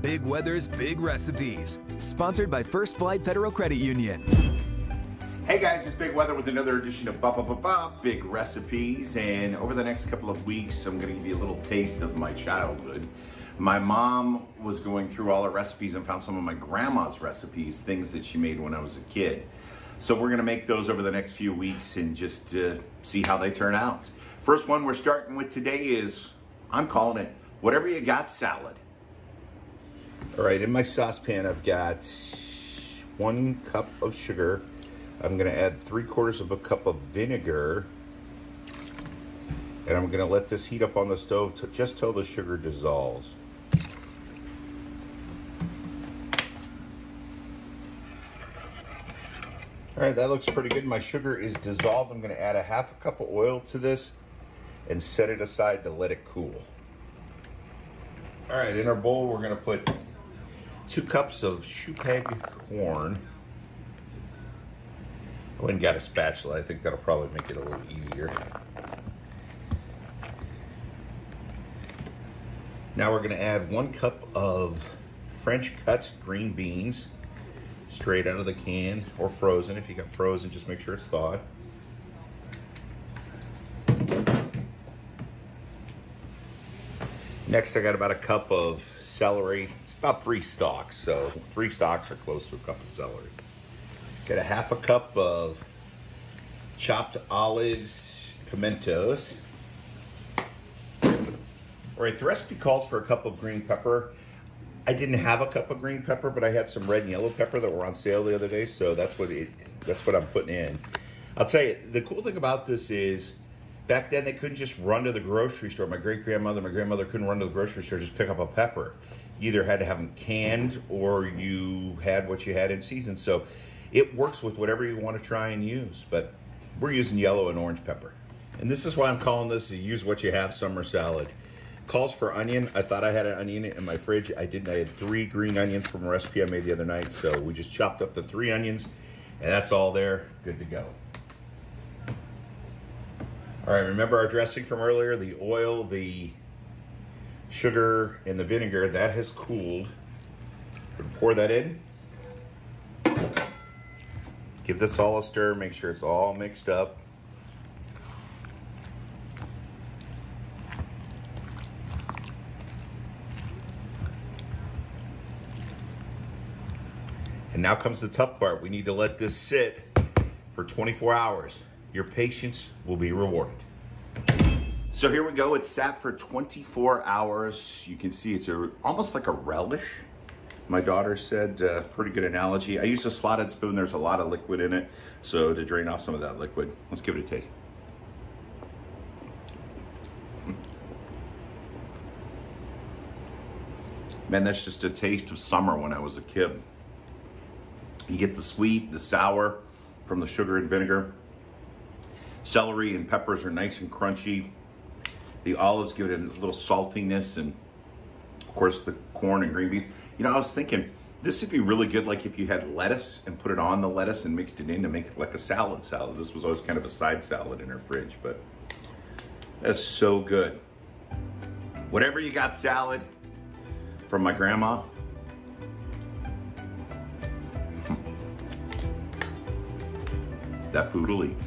Big Weather's Big Recipes, sponsored by First Flight Federal Credit Union. Hey guys, it's Big Weather with another edition of Big Recipes, and over the next couple of weeks I'm going to give you a little taste of my childhood. My mom was going through all her recipes and found some of my grandma's recipes, things that she made when I was a kid. So we're going to make those over the next few weeks and just see how they turn out. First one we're starting with today is, I'm calling it Whatever You Got salad. All right, in my saucepan I've got 1 cup of sugar. I'm going to add 3/4 of a cup of vinegar, and I'm going to let this heat up on the stove just till the sugar dissolves. All right, that looks pretty good. My sugar is dissolved. I'm going to add 1/2 cup of oil to this and set it aside to let it cool. All right, in our bowl we're going to put 2 cups of shoe peg corn. I went and got a spatula. I think that'll probably make it a little easier. Now we're going to add 1 cup of French cut green beans, straight out of the can or frozen. If you got frozen, just make sure it's thawed. Next, I got about 1 cup of celery. It's about 3 stalks, so 3 stalks are close to 1 cup of celery. Got 1/2 cup of chopped olives, pimentos. All right, the recipe calls for 1 cup of green pepper. I didn't have 1 cup of green pepper, but I had some red and yellow pepper that were on sale the other day, so that's what I'm putting in. I'll tell you, the cool thing about this is, back then they couldn't just run to the grocery store. My grandmother couldn't run to the grocery store, just pick up a pepper. You either had to have them canned or you had what you had in season. So it works with whatever you want to try and use, but we're using yellow and orange pepper. And this is why I'm calling this a use what you have summer salad. Calls for onion. I thought I had an onion in my fridge. I didn't. I had 3 green onions from a recipe I made the other night. So we just chopped up the 3 onions and that's all there. Good to go. All right, remember our dressing from earlier? The oil, the sugar, and the vinegar, that has cooled. We're gonna pour that in. Give this all a stir, make sure it's all mixed up. And now comes the tough part. We need to let this sit for 24 hours. Your patience will be rewarded. So here we go. It's sat for 24 hours. You can see it's almost like a relish. My daughter said, pretty good analogy. I used a slotted spoon. There's a lot of liquid in it. So to drain off some of that liquid, let's give it a taste. Man, that's just a taste of summer when I was a kid. You get the sweet, the sour from the sugar and vinegar. Celery and peppers are nice and crunchy. The olives give it a little saltiness, and of course the corn and green beans. You know, I was thinking this would be really good like if you had lettuce and put it on the lettuce and mixed it in to make it like a salad. This was always kind of a side salad in our fridge, but that's so good. Whatever you got salad from my grandma. That food will eat.